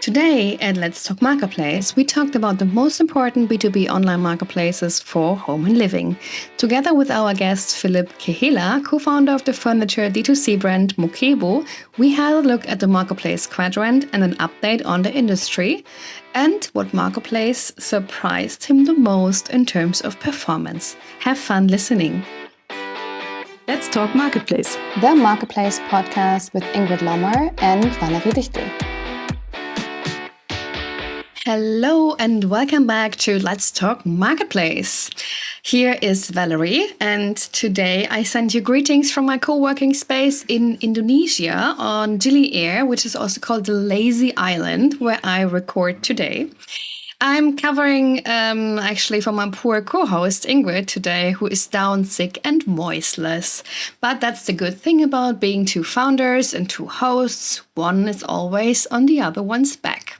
Today at Let's Talk Marketplace, we talked about the most important B2B online marketplaces for home and living. Together with our guest Philip Kehela, co-founder of the furniture D2C brand Moquebo, we had a look at the marketplace quadrant and an update on the industry and what marketplace surprised him the most in terms of performance. Have fun listening. Let's Talk Marketplace, the Marketplace podcast with Ingrid Lommer and Valerie Dichtel. Hello and welcome back to Let's Talk Marketplace. Here is Valerie, and today I send you greetings from my co-working space in Indonesia on Gili Air, which is also called the Lazy Island, where I record today. I'm covering actually for my poor co-host Ingrid today, who is down sick and voiceless. But that's the good thing about being two founders and two hosts. One is always on the other one's back.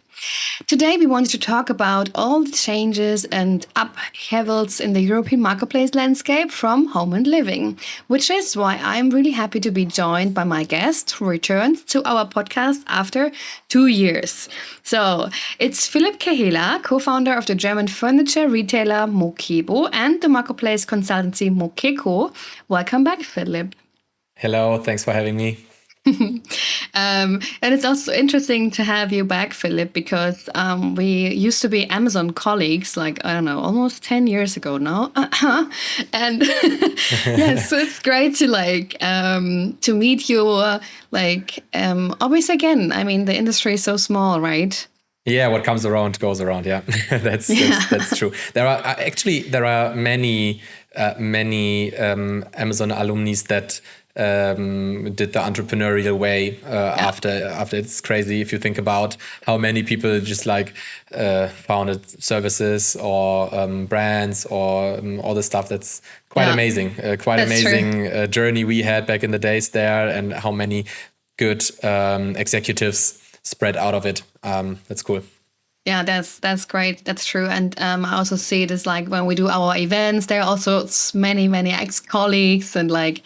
Today, we wanted to talk about all the changes and upheavals in the European marketplace landscape from home and living, which is why I'm really happy to be joined by my guest who returned to our podcast after 2 years. So it's Philip Kehela, co-founder of the German furniture retailer Moquebo and the marketplace consultancy Moquebo. Welcome back, Philip. Hello, thanks for having me. And it's also interesting to have you back, Philip, because we used to be Amazon colleagues, like, I don't know, almost 10 years ago now. And yes, so it's great to meet you, always again. I mean, the industry is so small, right? Yeah, what comes around goes around. Yeah, that's true. There are many Amazon alumni that did the entrepreneurial way after it's crazy if you think about how many people just founded services or brands or all the stuff. That's quite amazing. Amazing journey we had back in the days there, and how many good executives spread out of it. That's cool. Yeah, that's great. That's true. And I also see it as when we do our events, there are also many ex-colleagues and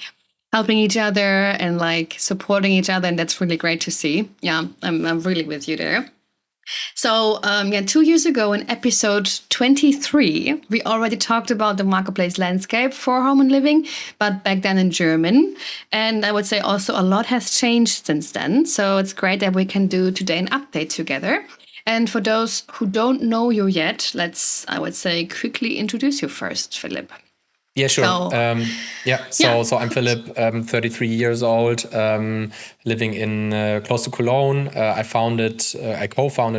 helping each other and supporting each other. And that's really great to see. Yeah, I'm really with you there. So 2 years ago in episode 23, we already talked about the marketplace landscape for home and living, but back then in German. And I would say also a lot has changed since then. So it's great that we can do today an update together. And for those who don't know you yet, I would say, quickly introduce you first, Philip. Yeah, sure. So I'm Philip, 33 years old, living in close to Cologne. I co-founded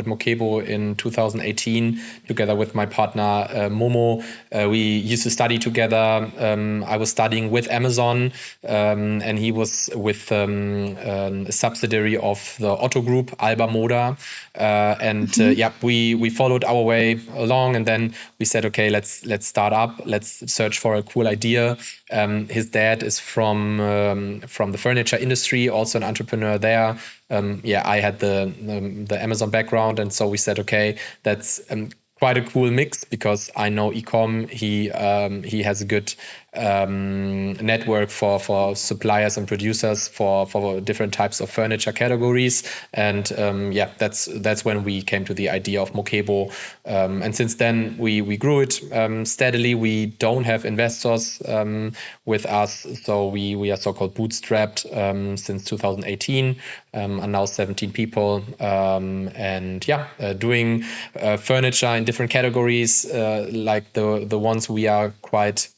Moquebo in 2018 together with my partner Momo. We used to study together. I was studying with Amazon, and he was with a subsidiary of the Otto Group, Alba Moda. We followed our way along, and then we said, okay, let's start up. Let's search for a cool idea. His dad is from the furniture industry, also an entrepreneur there. I had the Amazon background, and so we said, okay, that's quite a cool mix because I know ecom. He has a good network for suppliers and producers for different types of furniture categories, and that's when we came to the idea of Moquebo, and since then we grew it steadily. We don't have investors with us, so we are so-called bootstrapped since 2018, are now 17 people, doing furniture in different categories, like the ones we are quite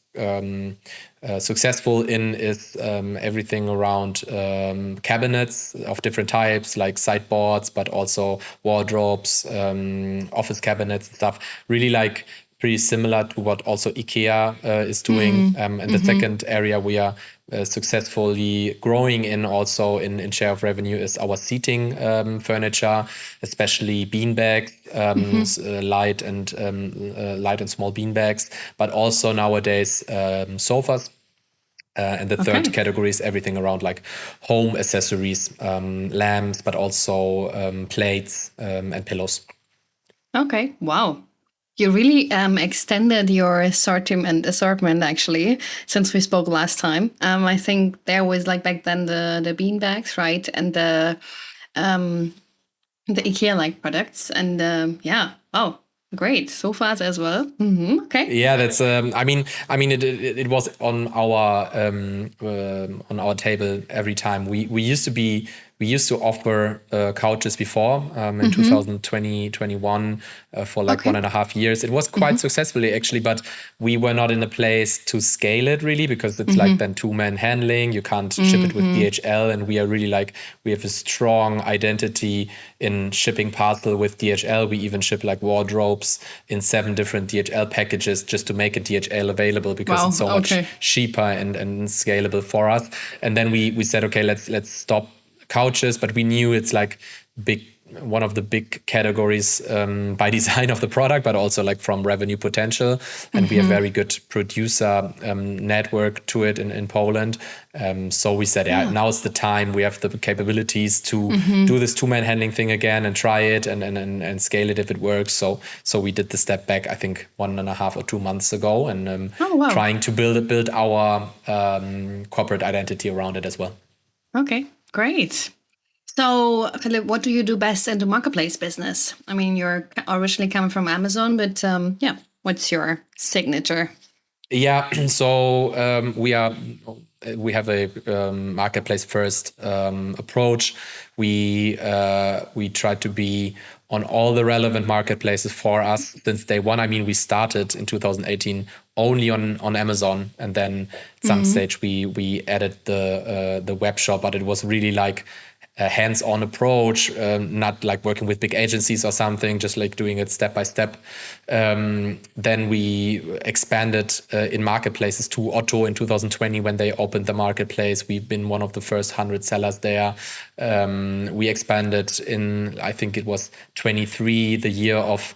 successful in is everything around cabinets of different types, like sideboards, but also wardrobes, office cabinets and stuff. Really pretty similar to what also IKEA is doing. And the second area we are successfully growing in also in share of revenue is our seating furniture, especially beanbags, light and small beanbags, but also nowadays sofas. And the third category is everything around home accessories, lamps, but also plates and pillows. Okay, wow. You really extended your assortment actually since we spoke last time. I think there was back then the beanbags, right, and the the IKEA-like products. And wow, great. So fast as well. Okay. Yeah, that's. It was on our table every time. We used to offer couches before in 2020, 21 for like Okay. 1.5 years. It was quite successfully actually, but we were not in a place to scale it really because it's like then two-man handling. You can't ship it with DHL, and we are really like we have a strong identity in shipping parcel with DHL. We even ship like wardrobes in 7 different DHL packages just to make a DHL available because Wow, it's so okay. much cheaper and scalable for us. And then we said, okay, let's stop couches, but we knew it's like one of the big categories by design of the product, but also like from revenue potential. And we have very good producer network to it in Poland. So we said, now's the time. We have the capabilities to do this two-man handling thing again and try it and scale it if it works. So we did the step back, I think 1.5 or 2 months ago, and trying to build our corporate identity around it as well. Okay, great. So, Philip, what do you do best in the marketplace business? I mean, you're originally coming from Amazon, but what's your signature? Yeah, so we have a marketplace first approach. We try to be on all the relevant marketplaces for us since day one. I mean, we started in 2018 only on Amazon, and then at some stage we added the web shop, but it was really like a hands-on approach, not like working with big agencies or something, just like doing it step by step. Then we expanded in marketplaces to Otto in 2020 when they opened the marketplace. We've been one of the first 100 sellers there. We expanded in, I think it was 23, the year of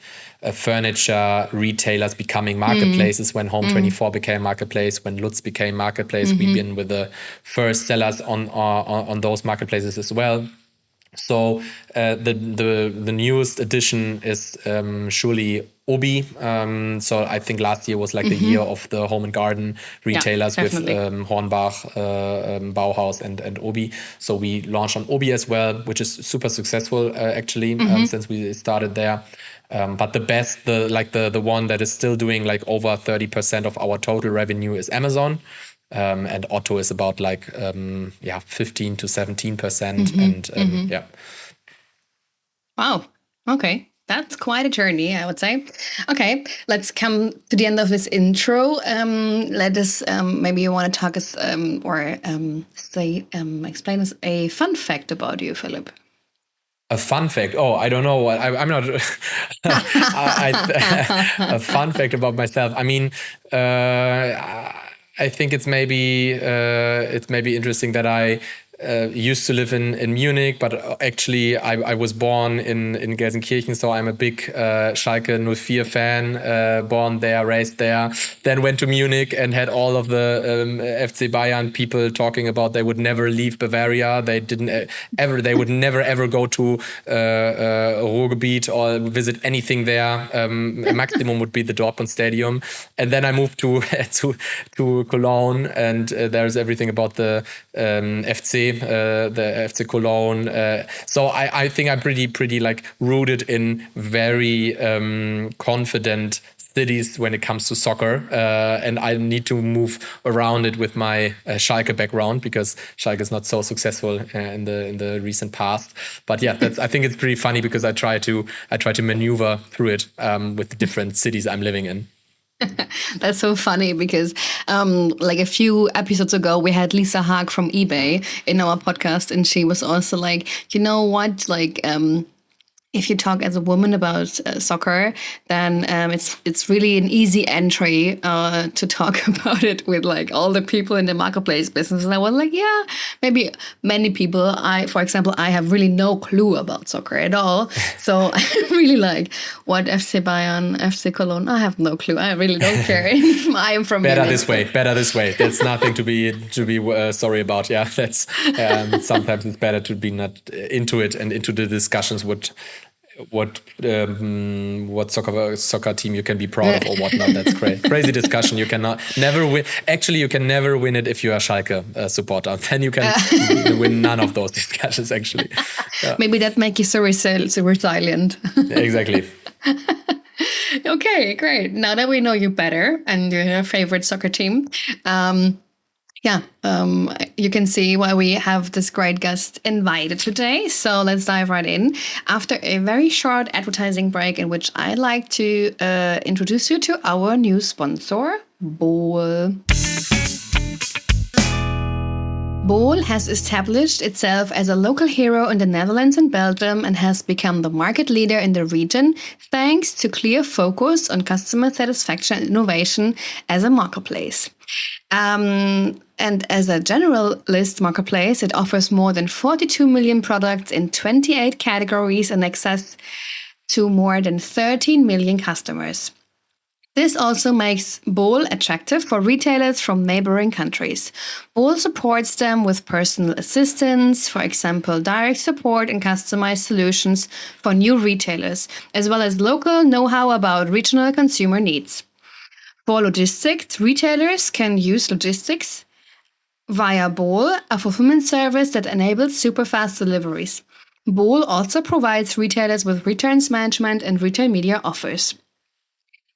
furniture retailers becoming marketplaces when Home24 became marketplace, when Lutz became marketplace. We've been with the first sellers on those marketplaces as well. So the newest addition is surely Obi. So I think last year was like the year of the home and garden retailers with Hornbach, Bauhaus and Obi. So we launched on Obi as well, which is super successful actually since we started there. But the one that is still doing like over 30% of our total revenue is Amazon. And Otto is about like 15 to 17%. Wow. Okay. That's quite a journey, I would say. Okay, let's come to the end of this intro. Let us maybe you want to talk us explain us a fun fact about you, Philip. A fun fact? Oh, I don't know. I'm not. A fun fact about myself. I mean, I think it's maybe interesting that I used to live in Munich, but actually I was born in Gelsenkirchen, so I'm a big Schalke 04 fan, born there, raised there, then went to Munich and had all of the FC Bayern people talking about they would never leave Bavaria. They would never ever go to Ruhrgebiet or visit anything there. Maximum would be the Dortmund Stadium. And then I moved to Cologne, and there's everything about the FC. The FC Cologne. So I think I'm pretty like rooted in very confident cities when it comes to soccer, and I need to move around it with my Schalke background because Schalke is not so successful in the recent past. But yeah, I think it's pretty funny because I try to maneuver through it with the different cities I'm living in. That's so funny because like a few episodes ago, we had Lisa Haag from eBay in our podcast, and she was also like, you know what, like if you talk as a woman about soccer, then it's really an easy entry to talk about it with like all the people in the marketplace business. And I was like, yeah, maybe many people. For example, I have really no clue about soccer at all. So I really like what FC Bayern, FC Cologne. I have no clue. I really don't care. I am from better Munich. this way. That's nothing to be sorry about. Yeah, that's sometimes it's better to be not into it and into the discussions what soccer team you can be proud of or whatnot. That's crazy discussion. You cannot never win. Actually, you can never win it if you are Schalke supporter. Then you can win none of those discussions. Actually, Maybe that makes you so resilient. Exactly. Okay, great. Now that we know you better and your favorite soccer team, you can see why we have this great guest invited today. So let's dive right in. After a very short advertising break in which I'd like to introduce you to our new sponsor, bol. Bol has established itself as a local hero in the Netherlands and Belgium and has become the market leader in the region thanks to clear focus on customer satisfaction and innovation as a marketplace. And as a generalist marketplace, it offers more than 42 million products in 28 categories and access to more than 13 million customers. This also makes bol attractive for retailers from neighboring countries. Bol supports them with personal assistance, for example, direct support and customized solutions for new retailers, as well as local know-how about regional consumer needs. For logistics, retailers can use logistics via bol, a fulfillment service that enables super fast deliveries. Bol also provides retailers with returns management and retail media offers.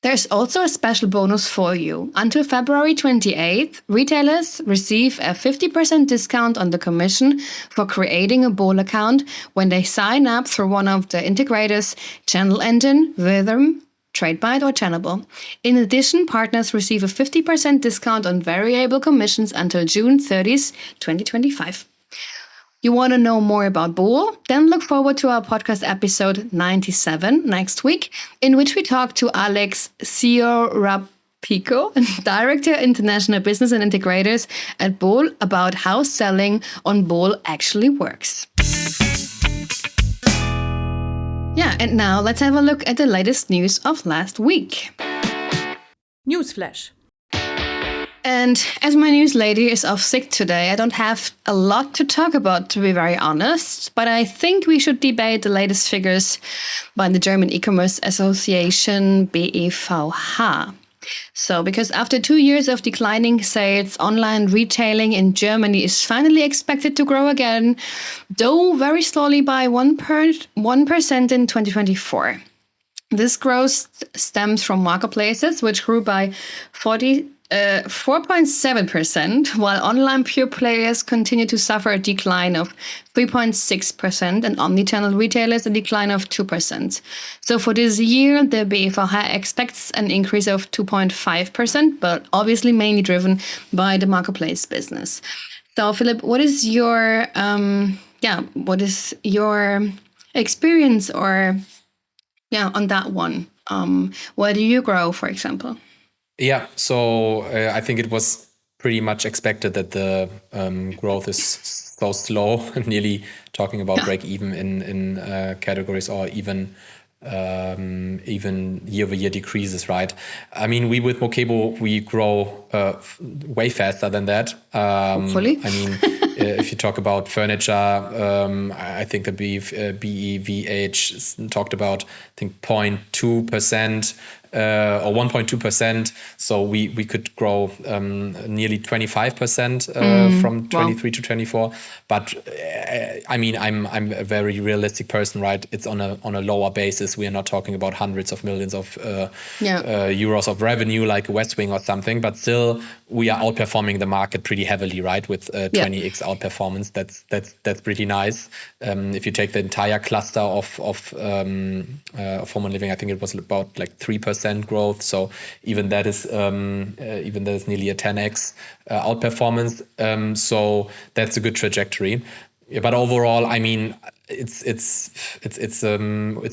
There's also a special bonus for you. Until February 28th, retailers receive a 50% discount on the commission for creating a bol account when they sign up through one of the integrators, Channel Engine, Rhythm, TradeByte, or Channel. In addition, partners receive a 50% discount on variable commissions until June 30th, 2025. You want to know more about bol? Then look forward to our podcast episode 97 next week, in which we talk to Alex Ciorapico, Director International Business and Integrators at bol, about how selling on bol actually works. Yeah, and now let's have a look at the latest news of last week. Newsflash. And as my news lady is off sick today, I don't have a lot to talk about, to be very honest. But I think we should debate the latest figures by the German e-commerce association bevh. So, because after 2 years of declining sales, online retailing in Germany is finally expected to grow again, though very slowly by 1% in 2024. This growth stems from marketplaces, which grew by 4.7%, while online pure players continue to suffer a decline of 3.6%, and omnichannel retailers a decline of 2%. So for this year, the bevh expects an increase of 2.5%, but obviously mainly driven by the marketplace business. So Philipp, what is your experience on that one? Where do you grow, for example? Yeah, so I think it was pretty much expected that the growth is so slow, nearly talking about break even in categories, or even year-over-year decreases, right? I mean, we with Moquebo, we grow way faster than that. Hopefully. I mean, if you talk about furniture, I think the bevh talked about, I think 0.2%. Or 1.2%. So we could grow nearly 25% from 23 to 24. But I mean, I'm a very realistic person, right? It's on a lower basis. We are not talking about hundreds of millions of euros of revenue like West Wing or something. But still, we are outperforming the market pretty heavily, right? With 20x outperformance. That's pretty nice. If you take the entire cluster of home and living, I think it was about like 3% growth. So even that is nearly a 10x outperformance. So that's a good trajectory. But overall, I mean, it's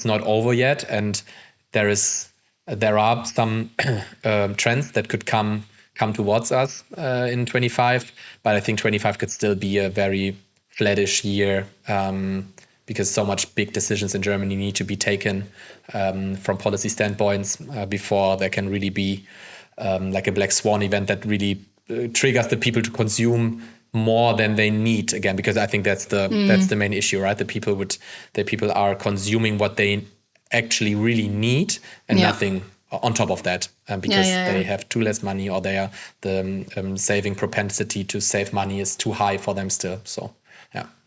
not over yet, and there are some trends that could come towards us in 25. But I think 25 could still be a very flattish year. Because so much big decisions in Germany need to be taken from policy standpoints before there can really be like a black swan event that really triggers the people to consume more than they need again. Because I think that's the main issue, right? The people are consuming what they actually really need, and nothing on top of that, because they have too less money, or the saving propensity to save money is too high for them still. So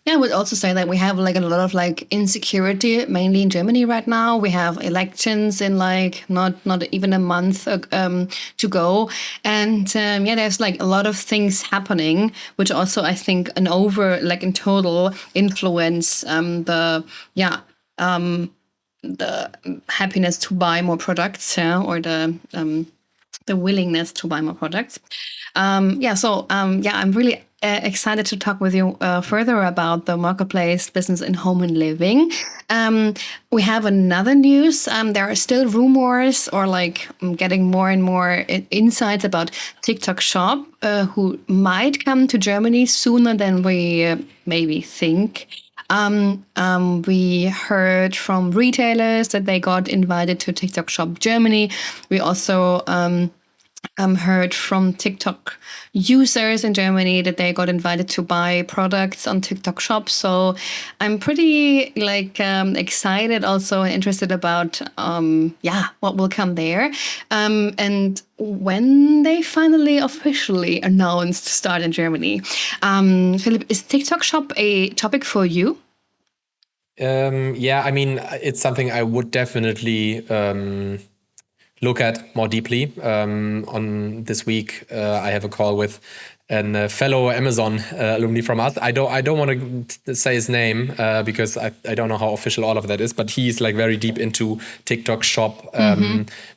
Yeah, I would also say that we have like a lot of like insecurity, mainly in Germany right now. We have elections in like not even a month to go, and there's like a lot of things happening, which also I think in total influence the happiness to buy more products, or the willingness to buy more products. I'm really excited to talk with you further about the marketplace business in home and living. We have another news. There are still rumors, or like getting more and more insights about TikTok Shop, who might come to Germany sooner than we maybe think. We heard from retailers that they got invited to TikTok Shop Germany. We also heard from TikTok users in Germany that they got invited to buy products on TikTok Shop. So I'm pretty excited, also interested about what will come there, and when they finally officially announced to start in Germany. Philip, is TikTok Shop a topic for you? I mean, it's something I would definitely look at more deeply. On this week, I have a call with a fellow Amazon alumni from us. I don't want to say his name because I don't know how official all of that is, but he's like very deep into TikTok Shop,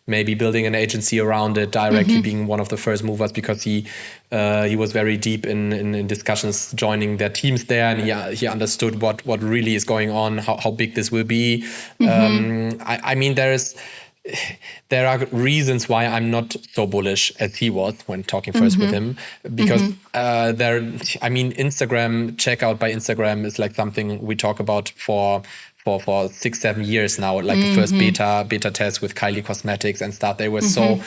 maybe building an agency around it, directly being one of the first movers, because he was very deep in discussions, joining their teams there, and he understood what really is going on, how big this will be. I mean, there are reasons why I'm not so bullish as he was when talking first with him, because Instagram checkout by Instagram is like something we talk about for 6-7 years now. Like the first beta test with Kylie Cosmetics and stuff. There were so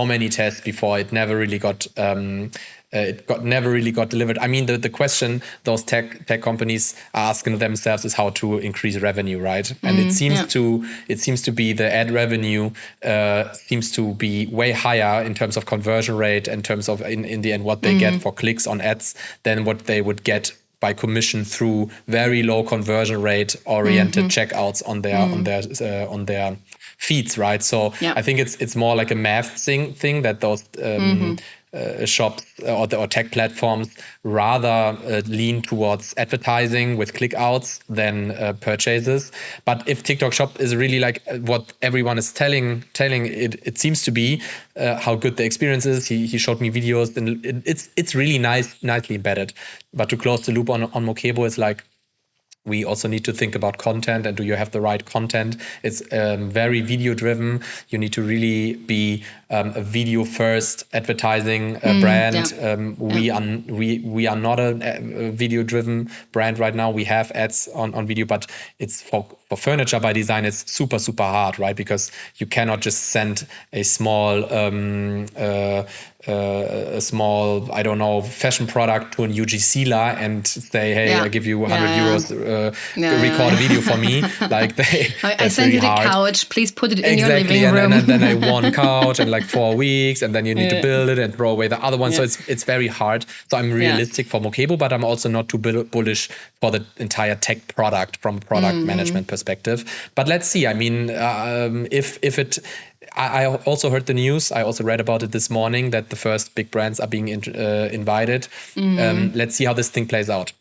many tests before it never really got never really got delivered. I mean, the question those tech companies are asking themselves is how to increase revenue, right? And it seems to be the ad revenue seems to be way higher in terms of conversion rate, in terms of in the end what they get for clicks on ads, than what they would get by commission through very low conversion rate oriented checkouts on their feeds, right? So I think it's more like a math thing that those shops or tech platforms rather lean towards advertising with click outs than purchases. But if TikTok Shop is really like what everyone is telling it seems to be how good the experience is. He showed me videos, and it's really nicely embedded. But to close the loop on Moquebo, it's like, we also need to think about content, and do you have the right content? It's very video driven. You need to really be a video first advertising brand. We are not a video driven brand right now. We have ads on video, but it's for furniture by design. It's super hard, right? Because you cannot just send a small I don't know, fashion product to an UGCler and say, hey, I give you 100 euros. Record a video for me. Like I send you the couch. Please put it in your living room. And then I one couch and like 4 weeks, and then you need to build it and throw away the other one. So it's very hard. So I'm realistic for Moquebo, but I'm also not too bullish for the entire tech product from a product management perspective. But let's see. I mean, if it. I also heard the news. I also read about it this morning that the first big brands are being invited. Let's see how this thing plays out.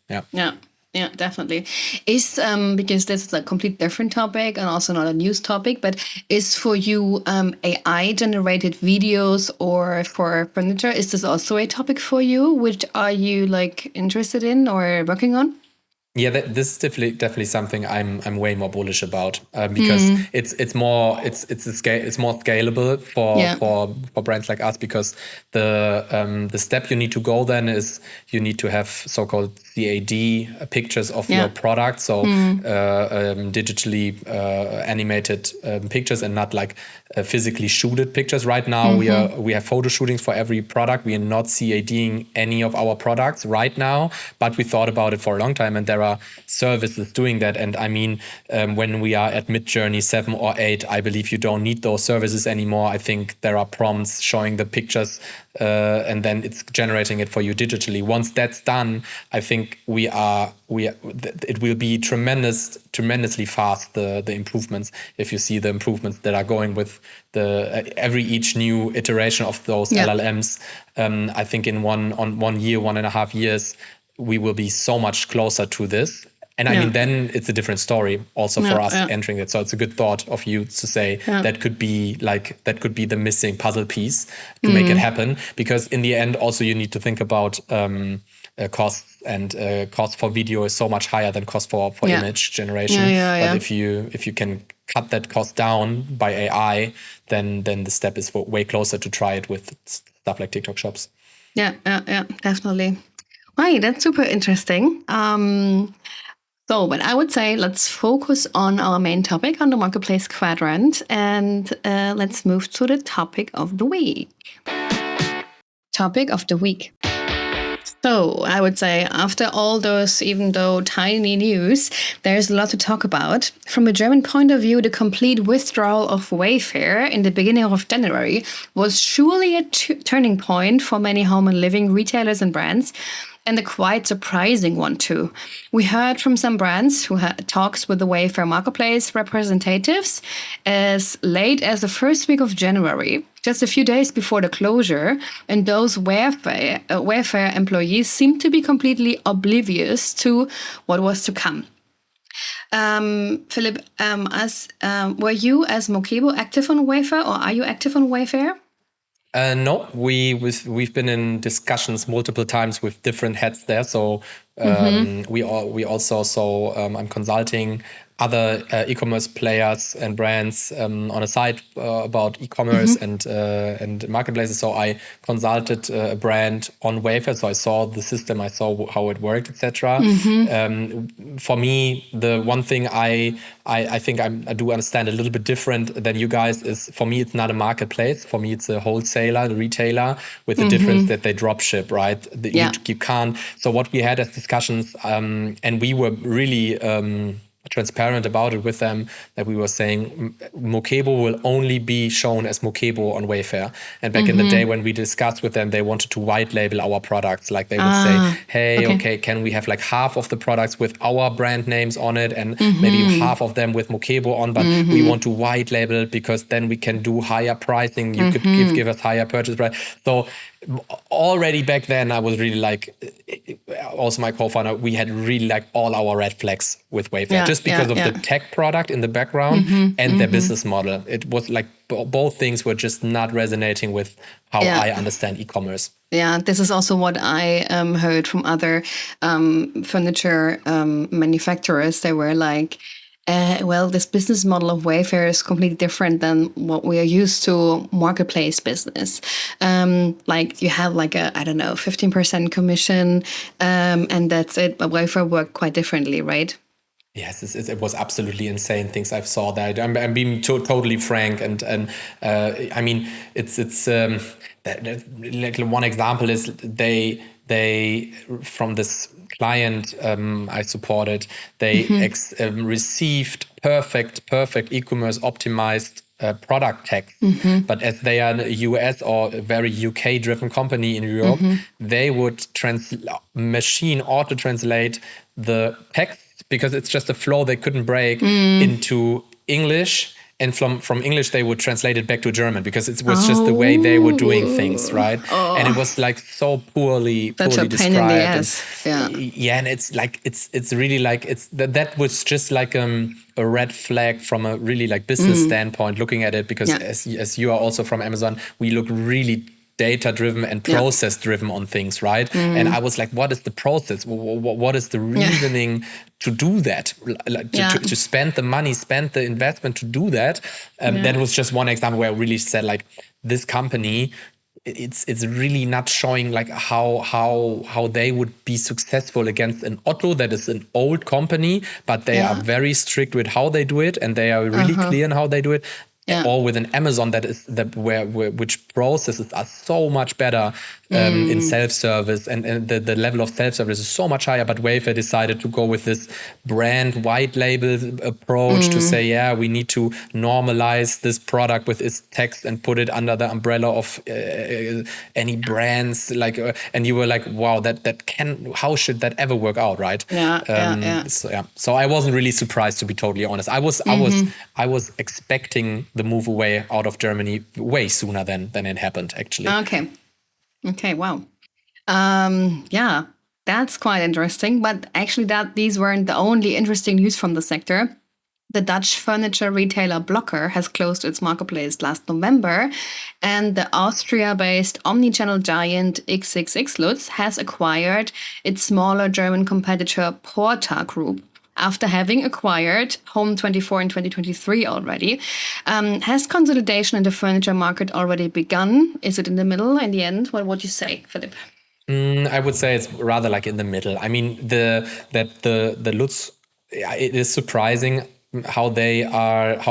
Yeah, definitely. Is because this is a complete different topic and also not a news topic, but is for you AI generated videos or for furniture, is this also a topic for you? Which are you like interested in or working on? Yeah, this is definitely something I'm way more bullish about because it's more scalable for brands like us, because the step you need to go then is you need to have so-called CAD pictures of your product, so digitally animated pictures and not like physically shooted pictures. Right now we have photo shootings for every product. We are not CADing any of our products right now, but we thought about it for a long time, and there are services doing that. And I mean, when we are at mid-journey 7 or 8, I believe you don't need those services anymore. I think there are prompts showing the pictures and then it's generating it for you digitally. Once that's done, I think it will be tremendously fast, the improvements. If you see the improvements that are going with each new iteration of those LLMs, I think in 1 year, 1.5 years, we will be so much closer to this. And I mean, then it's a different story also for us entering it. So it's a good thought of you to say that could be the missing puzzle piece to make it happen. Because in the end, also you need to think about costs, and cost for video is so much higher than cost for image generation. But if you can cut that cost down by AI, then the step is way closer to try it with stuff like TikTok shops. Yeah, definitely. Right, that's super interesting. But I would say let's focus on our main topic on the marketplace quadrant, and let's move to the topic of the week. Topic of the week. So I would say after all those, even though tiny news, there's a lot to talk about. From a German point of view, the complete withdrawal of Wayfair in the beginning of January was surely a turning point for many home and living retailers and brands, and a quite surprising one too. We heard from some brands who had talks with the Wayfair marketplace representatives as late as the first week of January, just a few days before the closure, and those Wayfair employees seemed to be completely oblivious to what was to come. Philip, were you as Moquebo active on Wayfair, or are you active on Wayfair? No, we've been in discussions multiple times with different heads there. So we also I'm consulting other e-commerce players and brands on a site about e-commerce and marketplaces. So I consulted a brand on Wayfair. So I saw the system, I saw how it worked, etc. For me, the one thing I think I do understand a little bit different than you guys is, for me, it's not a marketplace. For me, it's a wholesaler, a retailer, with the difference that they drop ship, right? You can't. So what we had as discussions, and we were really transparent about it with them, that we were saying Moquebo will only be shown as Moquebo on Wayfair. And back in the day when we discussed with them, they wanted to white label our products. Like they would say, hey, okay, can we have like half of the products with our brand names on it and maybe half of them with Moquebo on, but we want to white label it because then we can do higher pricing. You could give us higher purchase price. So already back then, I was really like, also my co-founder, we had really like all our red flags with Wayfair, just because of the tech product in the background and their business model. It was like both things were just not resonating with how I understand e-commerce. Yeah, this is also what I heard from other furniture manufacturers. They were like, well, this business model of Wayfair is completely different than what we are used to marketplace business. Like you have like a, 15% commission, and that's it. But Wayfair worked quite differently, right? Yes, it was absolutely insane things I saw there. I'm being totally frank, and I mean it's like one example is they from this client I supported, they received perfect e-commerce optimized product text. But as they are a US or a very UK driven company in Europe, they would machine auto translate the text, because it's just a flow they couldn't break, into English. And from English, they would translate it back to German, because it was just the way they were doing things, right? And it was like so poorly described. Pain in the ass. And it's like it's really like that was just like a red flag from a really like business standpoint, looking at it, because as you are also from Amazon, we look really data-driven and process-driven on things, right? And I was like, what is the process? What is the reasoning to do that? To spend the money, spend the investment to do that? That was just one example where I really said, like, this company, it's really not showing like how they would be successful against an Otto that is an old company, but they are very strict with how they do it, and they are really clear on how they do it. Or with an Amazon which processes are so much better in self-service, and the level of self-service is so much higher. But Wayfair decided to go with this brand white label approach to say, yeah, we need to normalize this product with its text and put it under the umbrella of any brands. Like, and you were like, wow, how should that ever work out, right? Yeah. So I wasn't really surprised, to be totally honest. I was expecting the move away out of Germany way sooner than it happened, actually. Okay, wow. Yeah, that's quite interesting. But actually, these weren't the only interesting news from the sector. The Dutch furniture retailer Blokker has closed its marketplace last November, and the Austria-based omnichannel giant XXXLutz has acquired its smaller German competitor Porta Group. After having acquired Home24 in 2023 already. Has consolidation in the furniture market already begun? Is it in the middle, in the end? What would you say, Philip? I would say it's rather like in the middle. I mean, the Lutz, it is surprising how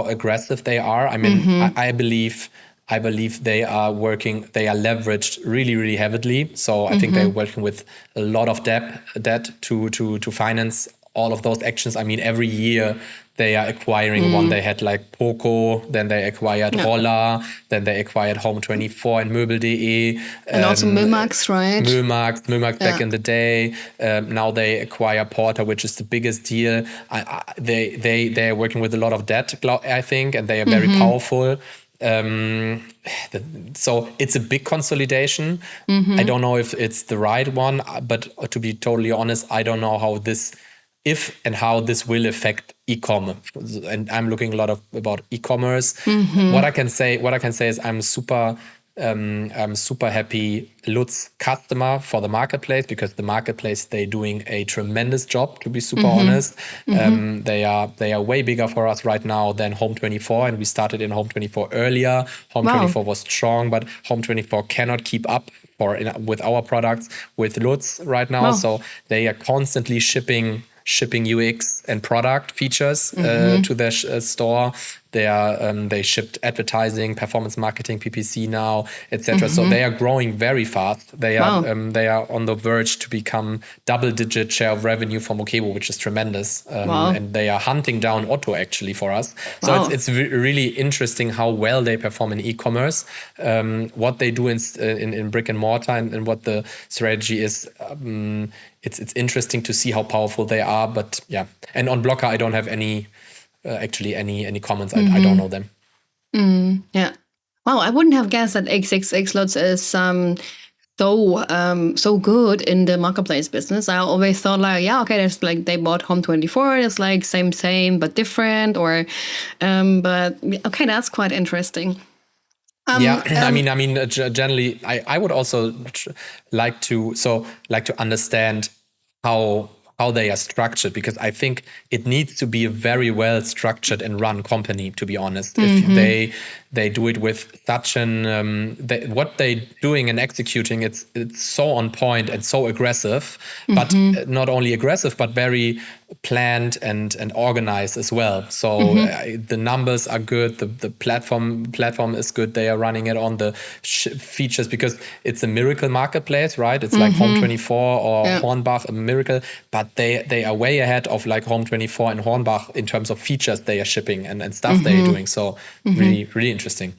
aggressive they are. I mean, I believe they are leveraged really, really heavily. So I think they're working with a lot of debt to finance all of those actions. I mean, every year they are acquiring one. They had like Poco, then they acquired Holla, then they acquired Home24 and Möbel.de. And also Mömax, right? Mömax back in the day. Now they acquire Porter, which is the biggest deal. They are working with a lot of debt, I think, and they are very powerful. So it's a big consolidation. I don't know if it's the right one, but to be totally honest, I don't know how this will affect e-commerce. And I'm looking a lot about e-commerce. What I can say is I'm super happy Lutz customer for the marketplace, because the marketplace, they're doing a tremendous job, to be super honest. They are way bigger for us right now than Home24, and we started in Home24 earlier. Home24 was strong, but Home24 cannot keep up with our products with Lutz right now. So they are constantly shipping UX and product features to their store. They shipped advertising, performance marketing, PPC now, etc. So they are growing very fast. They are on the verge to become double-digit share of revenue for Moquebo, which is tremendous. And they are hunting down Otto actually for us. So it's really interesting how well they perform in e-commerce, what they do in brick and mortar, and what the strategy is. It's interesting to see how powerful they are, but yeah. And on Blokker, I don't have any comments. I don't know them. Yeah. Wow, I wouldn't have guessed that XXXLutz is so good in the marketplace business. I always thought like, yeah, okay, there's like they bought Home24. It's like same but different, or but okay, that's quite interesting. I mean, generally, I would also like to understand how they are structured, because I think it needs to be a very well structured and run company, to be honest. If they do it with such what they're doing and executing, it's so on point and so aggressive, but not only aggressive, but very planned and organized as well. So the numbers are good. The platform is good. They are running it on the features, because it's a miracle marketplace, right? It's like Home24 or Hornbach, a miracle, but they are way ahead of like Home24 and Hornbach in terms of features they are shipping and stuff they're doing. So really, really interesting.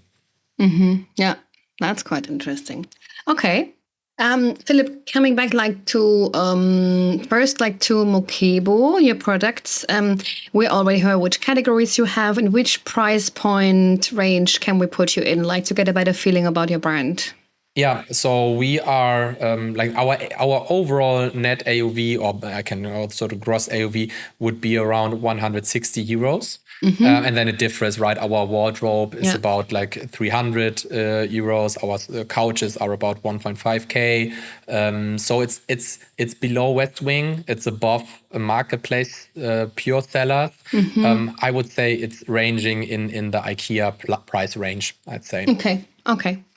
Yeah, that's quite interesting. Okay. Philip, coming back to Moquebo, your products. We already heard which categories you have, and which price point range can we put you in, like to get a better feeling about your brand. Yeah, so we are our overall net AOV, or I can also the gross AOV, would be around 160 euros. And then it differs, right? Our wardrobe is about like 300 euros. Our couches are about 1.5K. So it's below West Wing. It's above a marketplace pure sellers. I would say it's ranging in the IKEA price range, I'd say. Okay.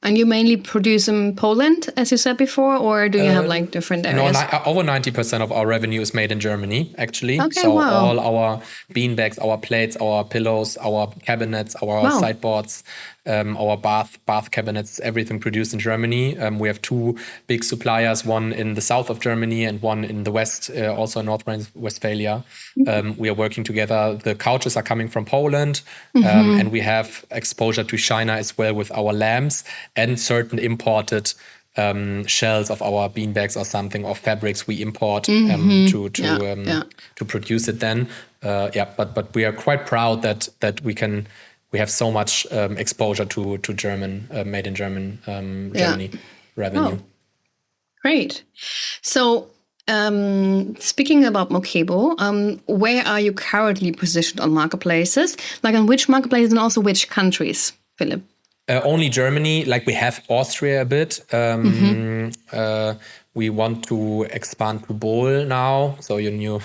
And you mainly produce in Poland, as you said before, or do you have like different areas? No, over 90% of our revenue is made in Germany, actually. Okay, so wow. all our beanbags, our plates, our pillows, our cabinets, our sideboards, our bath cabinets, everything produced in Germany. We have two big suppliers, one in the south of Germany and one in the west, also in North Rhine-Westphalia. We are working together. The couches are coming from Poland, and we have exposure to China as well with our lamps and certain imported shells of our beanbags or something, or fabrics we import to produce it then. But we are quite proud that we have so much exposure to German made in Germany revenue. Oh, great. So speaking about Moquebo, where are you currently positioned on marketplaces? Like on which marketplaces and also which countries, Philip? Only Germany. Like we have Austria a bit. We want to expand to Bol now, so your new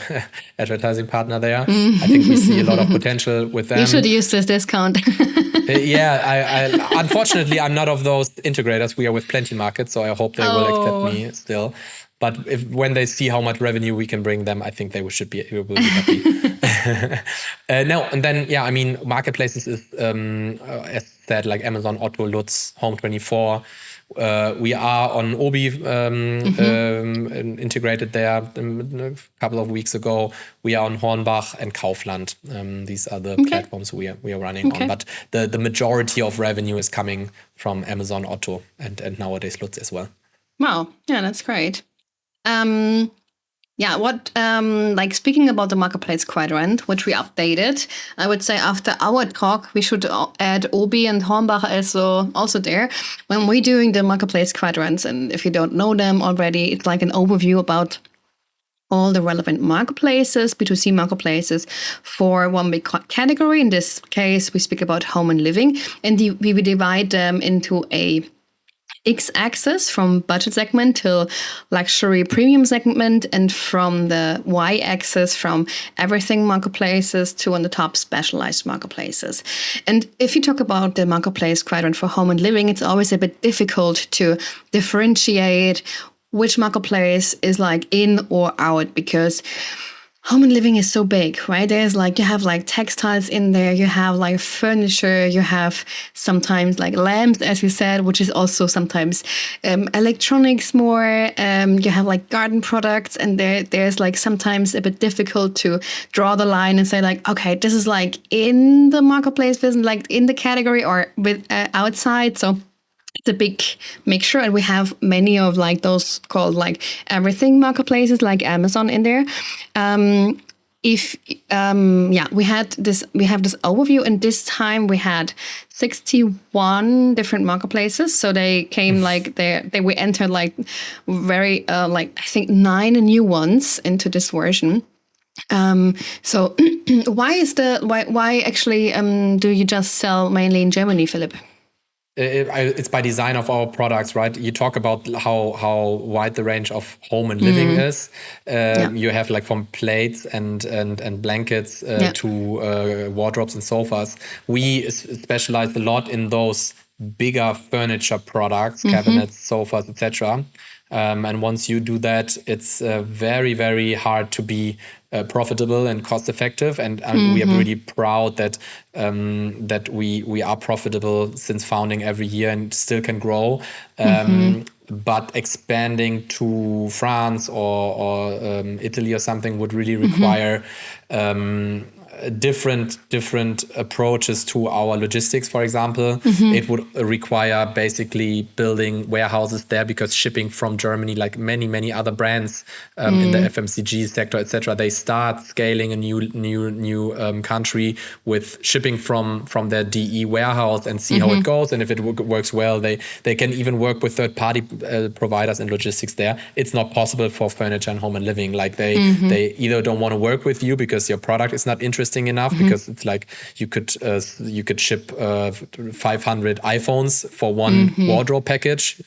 advertising partner there. I think we see a lot of potential with them. You should use this discount. I unfortunately I'm not of those integrators. We are with Plenty Market, so I hope they will accept me still. But when they see how much revenue we can bring them, I think they will be happy. Marketplaces is as said, like Amazon, Otto, Lutz, Home24. We are on Obi integrated there a couple of weeks ago. We are on Hornbach and Kaufland. These are the platforms we are running on. But the majority of revenue is coming from Amazon, Otto, and nowadays Lutz as well. Wow, yeah, that's great. Speaking about the marketplace quadrant, which we updated, I would say after our talk, we should add Obi and Hornbach also there. When we're doing the marketplace quadrants, and if you don't know them already, it's like an overview about all the relevant marketplaces, B2C marketplaces for one big category. In this case, we speak about home and living, and we divide them into a X-axis from budget segment to luxury premium segment, and from the Y-axis from everything marketplaces to on the top specialized marketplaces. And if you talk about the marketplace quadrant for home and living, it's always a bit difficult to differentiate which marketplace is like in or out, because home and living is so big, right? There's like, you have like textiles in there, you have like furniture, you have sometimes like lamps, as you said, which is also sometimes electronics more. You have like garden products, and there's like sometimes a bit difficult to draw the line and say like, okay, this is like in the marketplace business, like in the category, or with outside. So it's a big mixture, and we have many of like those called like everything marketplaces, like Amazon in there. We have this overview, and this time we had 61 different marketplaces. So they came like we entered like very I think 9 new ones into this version. So why actually do you just sell mainly in Germany, Philip? It's by design of our products, right? You talk about how wide the range of home and living is. You have like from plates and blankets to wardrobes and sofas. We specialize a lot in those bigger furniture products, cabinets, sofas, etc. And once you do that, it's very, very hard to be profitable and cost effective. And we are really proud that we are profitable since founding every year and still can grow. But expanding to France or Italy or something would really require different approaches to our logistics. For example, it would require basically building warehouses there, because shipping from Germany, like many other brands in the FMCG sector, etc., they start scaling a new country with shipping from their DE warehouse and see how it goes. And if it works well, they can even work with third-party providers and logistics there. It's not possible for furniture and home and living. Like they either don't want to work with you because your product is not interesting enough, because it's like you could ship 500 iPhones for one wardrobe package,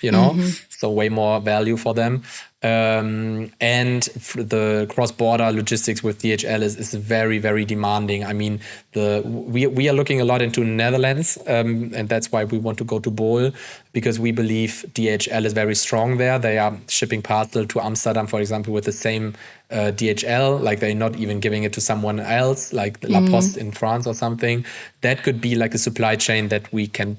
so way more value for them. And the cross-border logistics with DHL is very, very demanding. I mean, we are looking a lot into Netherlands, and that's why we want to go to Bol, because we believe DHL is very strong there. They are shipping parcel to Amsterdam, for example, with the same DHL. Like, they're not even giving it to someone else, like La Poste in France or something. That could be like a supply chain that we could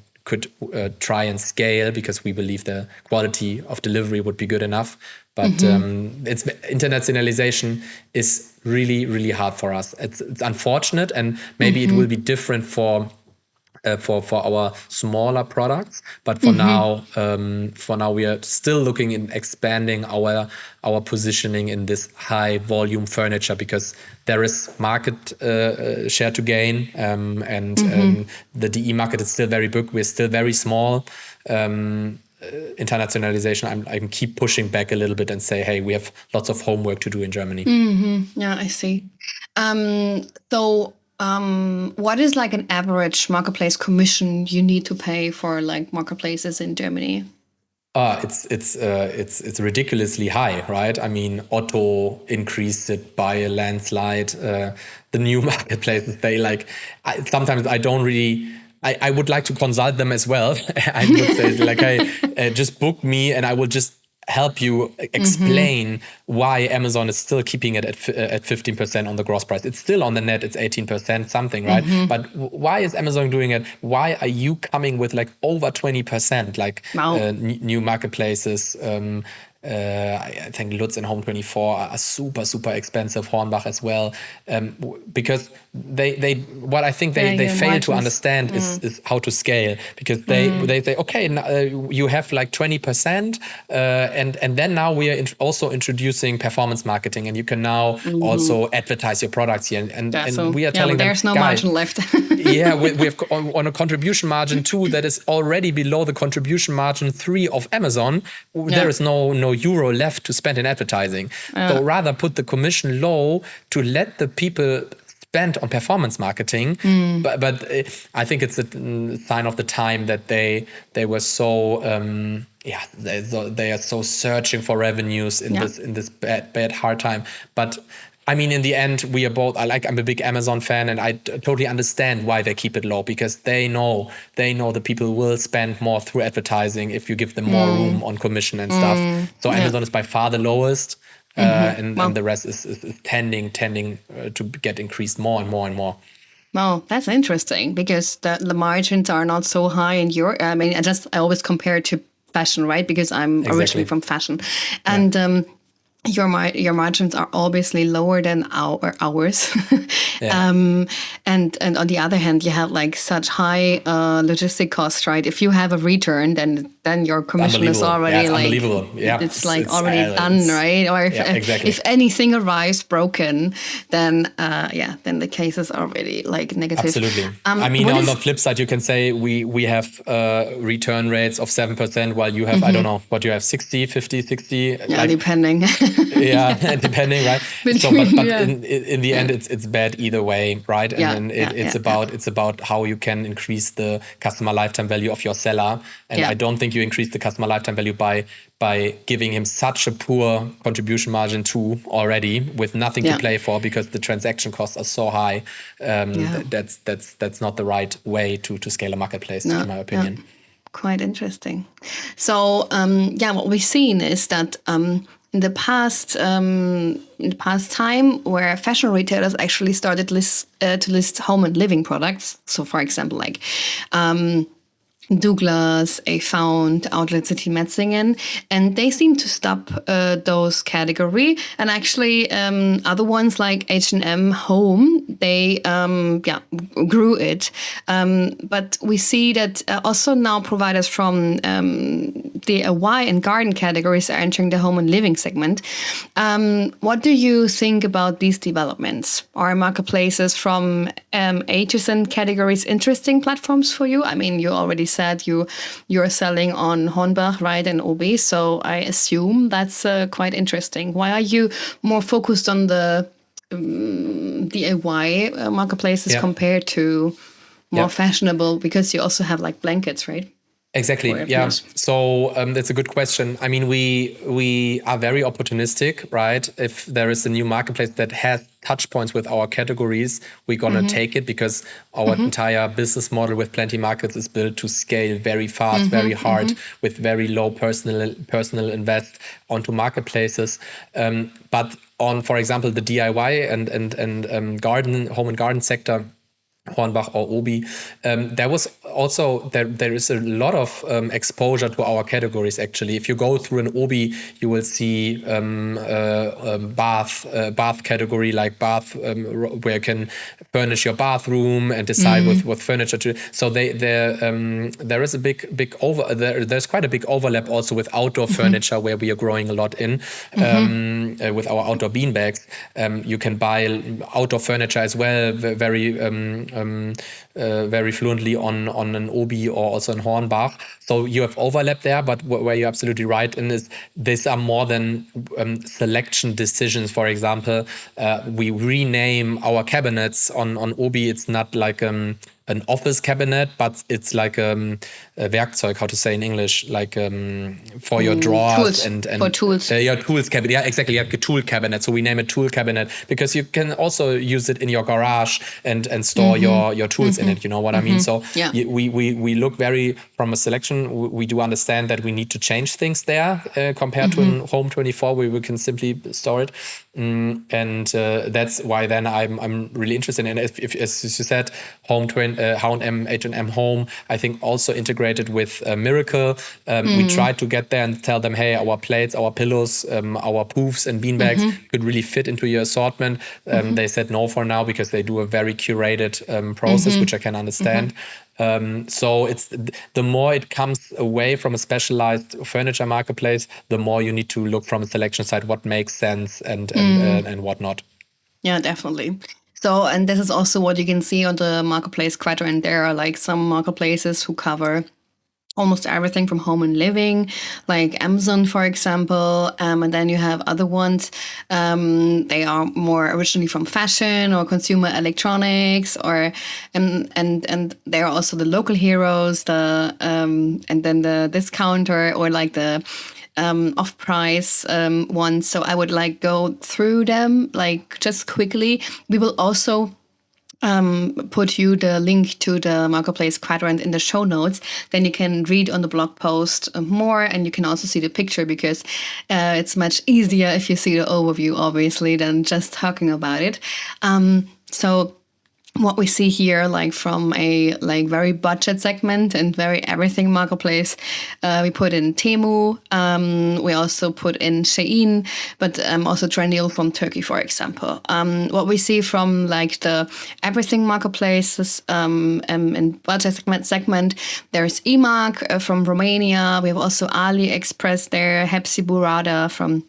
try and scale, because we believe the quality of delivery would be good enough. But it's internationalization is really, really hard for us. It's unfortunate, and maybe it will be different for our smaller products. But for now, we are still looking in expanding our positioning in this high volume furniture, because there is market share to gain, and the DE market is still very big. We're still very small. Internationalization, I keep pushing back a little bit and say, hey, we have lots of homework to do in Germany. Yeah, I see. What is like an average marketplace commission you need to pay for like marketplaces in Germany? It's ridiculously high, right? I mean, Otto increased it by a landslide. The new marketplaces, sometimes I don't really. I would like to consult them as well. I would say, like, hey, just book me and I will just help you explain why Amazon is still keeping it at 15% on the gross price. It's still on the net, it's 18% something, right? But why is Amazon doing it? Why are you coming with like over 20%, like new marketplaces? I think Lutz and Home24 are super, super expensive. Hornbach as well, because they what I think they fail to understand is how to scale, because they say, okay, you have like 20%, and then now we are also introducing performance marketing, and you can now also advertise your products here, and we are telling them, there's no margin left. Yeah, we have on a contribution margin 2 that is already below the contribution margin 3 of Amazon. There is no euro left to spend in advertising. So rather put the commission low to let the people spend on performance marketing. But I think it's a sign of the time that they were so they are so searching for revenues in this bad hard time. But I mean, in the end, we are both. I'm a big Amazon fan, and I totally understand why they keep it low, because they know the people will spend more through advertising if you give them more room on commission and stuff. So Amazon is by far the lowest, and the rest is tending to get increased more and more and more. Wow, that's interesting, because the margins are not so high in Europe. I mean, I always compare it to fashion, right? Because I'm originally from fashion, and. Your margins are obviously lower than ours, and on the other hand, you have like such high logistic costs, right? If you have a return, then your commission is already like unbelievable. Yeah, it's like already done, right? Or if anything arrives broken, then the cases are already like negative. Absolutely. I mean, on the flip side, you can say we have return rates of 7%, while you have I don't know what you have, 60, 50, 60. Yeah, depending. Yeah, depending, right? But in the end, it's bad either way, right? And it's about how you can increase the customer lifetime value of your seller. And I don't think you increase the customer lifetime value by giving him such a poor contribution margin too already, with nothing to play for, because the transaction costs are so high. That's not the right way to scale a marketplace, in my opinion. Quite interesting. So what we've seen is that in the past time, where fashion retailers actually started to list home and living products. So, for example, like Douglas, A Found, Outlet City Metzingen, and they seem to stop those category. And actually, other ones like H&M Home, they grew it. But we see that also now providers from DIY and garden categories are entering the home and living segment. What do you think about these developments? Are marketplaces from adjacent categories interesting platforms for you? I mean, you already said you're selling on Hornbach, right, and OB, so I assume that's quite interesting. Why are you more focused on the DIY marketplaces compared to more fashionable? Because you also have like blankets, right? Exactly. for Yeah. views? So that's a good question. I mean, we are very opportunistic, right? If there is a new marketplace that has touch points with our categories, we're gonna take it because our entire business model with Plenty Markets is built to scale very fast, very hard, with very low personal invest onto marketplaces. But on, for example, the DIY and garden, home and garden sector, Hornbach or Obi, there was also there is a lot of exposure to our categories. Actually, if you go through an Obi, you will see bath category, like bath, where you can furnish your bathroom and decide with furniture to. So there is a big there's quite a big overlap also with outdoor furniture, where we are growing a lot in with our outdoor beanbags. You can buy outdoor furniture as well, very fluently on an Obi or also in Hornbach. So you have overlap there, but where you're absolutely right in is these are more than selection decisions. For example, we rename our cabinets on Obi. It's not like an office cabinet, but it's like a Werkzeug, how to say in English, like for your drawers Tools, and for tools. Your tools cabinet. Yeah, exactly. Like a tool cabinet. So we name it tool cabinet because you can also use it in your garage and store your tools in it. You know what I mean? So Yeah. we look very from a selection. We do understand that we need to change things there compared to in Home 24, where we can simply store it. And that's why then I'm really interested in, if as you said, H&M, H&M Home, I think also integrated with Miracle. We tried to get there and tell them, hey, our plates, our pillows, our poofs and beanbags could really fit into your assortment. They said no for now because they do a very curated process, which I can understand. So it's the more it comes away from a specialized furniture marketplace, the more you need to look from a selection side what makes sense and what not. Yeah, definitely. So, and this is also what you can see on the marketplace quadrant. There are like some marketplaces who cover almost everything from home and living, like Amazon, for example. And then you have other ones. They are more originally from fashion or consumer electronics, or and they are also the local heroes, and then the discounter or like the off-price ones. So I would like go through them like just quickly. We will also put you the link to the marketplace quadrant in the show notes. Then you can read on the blog post more, and you can also see the picture, because it's much easier if you see the overview, obviously, than just talking about it. So what we see here, like from a like very budget segment and very everything marketplace, we put in Temu. We also put in Shein, but also Trendyol from Turkey, for example. What we see from like the everything marketplaces and budget segment, there's eMark from Romania. We have also AliExpress there, Hepsiburada from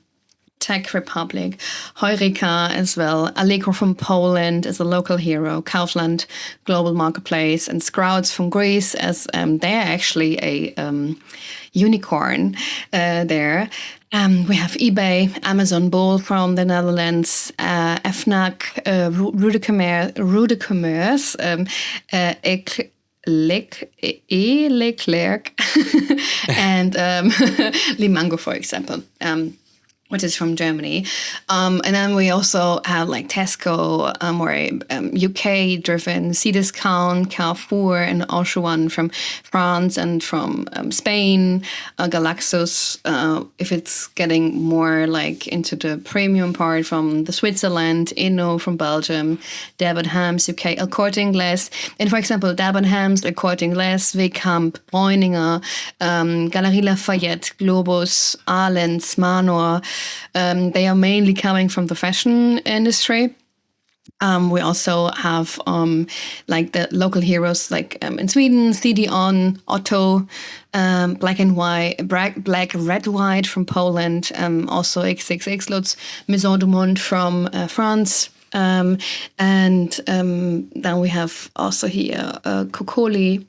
Czech Republic, Heureka as well, Allegro from Poland is a local hero, Kaufland global marketplace, and Scrouts from Greece, as they're actually a unicorn there. We have eBay, Amazon Bull from the Netherlands, FNAC, Rue Commerce, Leclerc, and Limango, for example. Which is from Germany. And then we also have like Tesco, or UK-driven Cdiscount, Carrefour, and also one from France and from Spain, Galaxus, if it's getting more like into the premium part, from the Switzerland, Inno from Belgium, Debenhams, UK, El Corte Inglés. And for example, Debenhams, El Corte Inglés, Wekamp, Bräuninger, Galerie Lafayette, Globus, Ahlens, Manor. They are mainly coming from the fashion industry. We also have like the local heroes, like in Sweden, CD-ON, Otto, Black Red White from Poland, also XXXLutz, Maison du Monde from France. And then we have also here Cocoli,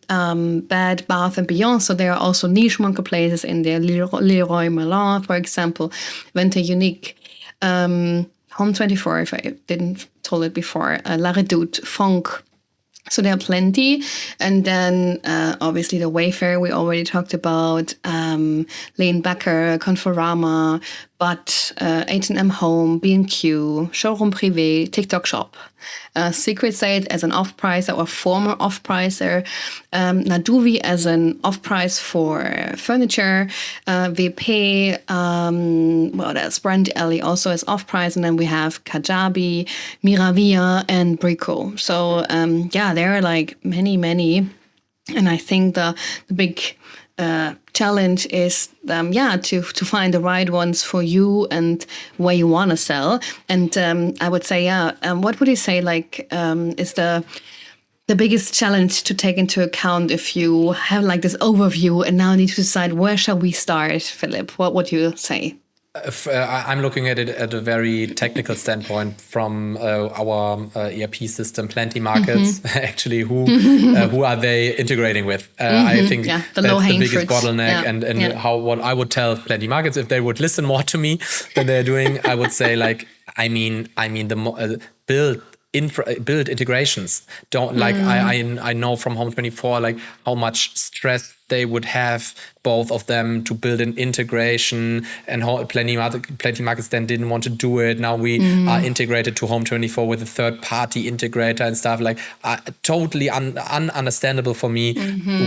Bed Bath & Beyond. So there are also niche marketplaces in there. Leroy Merlin, for example, Winter Unique, Home 24, if I didn't told it before, La Redoute, Fonk, So there are plenty. And then obviously the Wayfair we already talked about, Lane Becker, Conforama, but H&M Home, B&Q, Showroom Privé, TikTok Shop, Secret Sale as an off-pricer or former off-pricer, Naduvi as an off-price for furniture, WP, that's Brand Alley also as off-price, and then we have Kajabi, Miravia, and Brico. So there are like many, and I think the big challenge is to find the right ones for you and where you want to sell. And I would say what would you say is the biggest challenge to take into account if you have like this overview and now need to decide where shall we start, Philip? What would you say? I'm looking at it at a very technical standpoint from our ERP system, Plenty Markets. Actually, who are they integrating with? I think that's the biggest fruits. Bottleneck. And what I would tell Plenty Markets, if they would listen more to me than they're doing, I would say build integrations. I know from Home24 how much stress they would have, both of them, to build an integration, and Plenty Markets then didn't want to do it. Now we are integrated to Home24 with a third-party integrator and stuff. Totally ununderstandable for me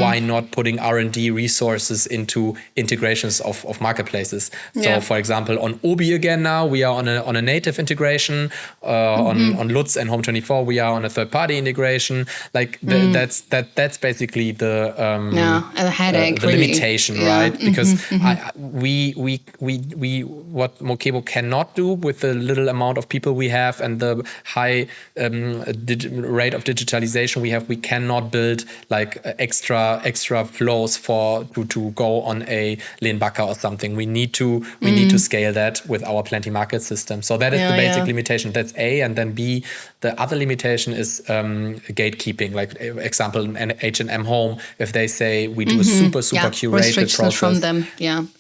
why not putting R&D resources into integrations of marketplaces. So, for example, on Obi again now, we are on a native integration. On Lutz and Home24, we are on a third-party integration. That's basically the headache, the really. limitation, right? Because we what Moquebo cannot do with the little amount of people we have and the high rate of digitalization we have, we cannot build extra flows to go on a Lehnbacher or something. We need to scale that with our Plenty Market system. So that is the basic limitation. That's A, and then B, the other limitation is gatekeeping. Like example, an H&M Home, if they say we do a super curated process from them.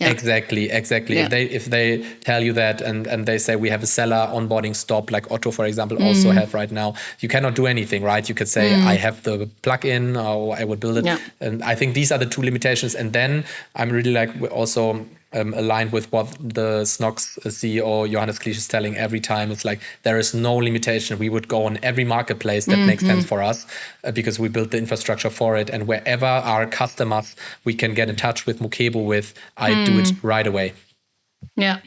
Exactly. Yeah. If they tell you that and they say we have a seller onboarding stop, like Otto, for example, also have right now, you cannot do anything, right? You could say I have the plugin or I would build it. And I think these are the two limitations. And then I'm really also aligned with what the Snox CEO Johannes Klisch is telling every time. It's like there is no limitation. We would go on every marketplace that makes sense for us because we built the infrastructure for it. And wherever our customers we can get in touch with Moquebo with, I do it right away. Yeah.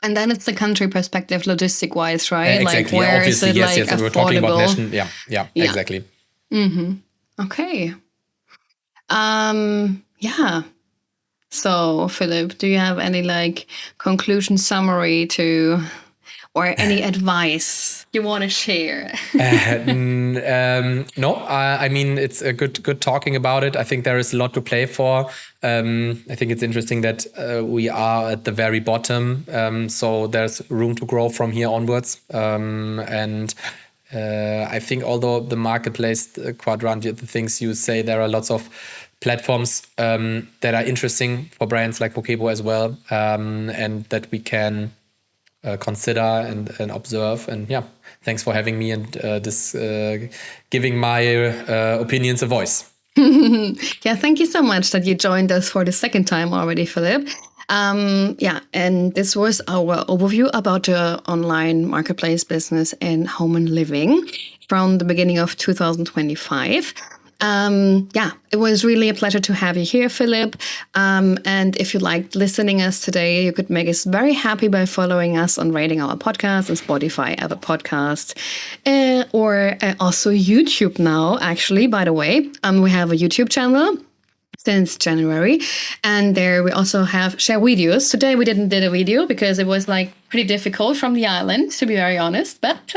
And then it's the country perspective, logistic-wise, right? Exactly. Where obviously, is it yes. And we're talking about affordable? national. Yeah. Exactly. Okay. So, Philip, do you have any conclusion summary or any advice you want to share? No, I mean, it's a good talking about it. I think there is a lot to play for. I think it's interesting that we are at the very bottom. So there's room to grow from here onwards. And I think although the marketplace quadrant, the things you say, there are lots of platforms that are interesting for brands like Moquebo as well, and that we can consider and observe. And thanks for having me and giving my opinions a voice. Thank you so much that you joined us for the second time already, Philip. And this was our overview about the online marketplace business in home and living from the beginning of 2025. It was really a pleasure to have you here, Philip. And if you liked listening us today, you could make us very happy by following us on rating our podcast on Spotify, Apple Podcasts, or also YouTube now, actually, by the way. We have a YouTube channel since January, and there we also share videos. Today we didn't did a video because it was pretty difficult from the island, to be very honest, but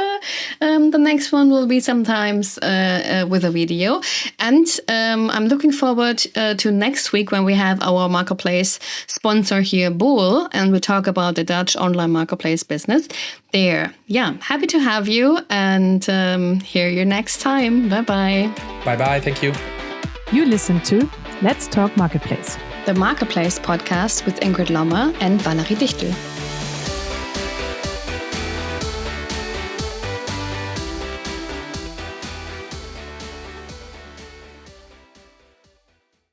the next one will be sometimes with a video. And I'm looking forward to next week when we have our marketplace sponsor here, Boel, and we talk about the Dutch online marketplace business there. Happy to have you, and hear you next time. Bye-bye. Bye-bye. Thank you. You listen to Let's Talk Marketplace, the Marketplace podcast with Ingrid Lommer and Valerie Dichtel.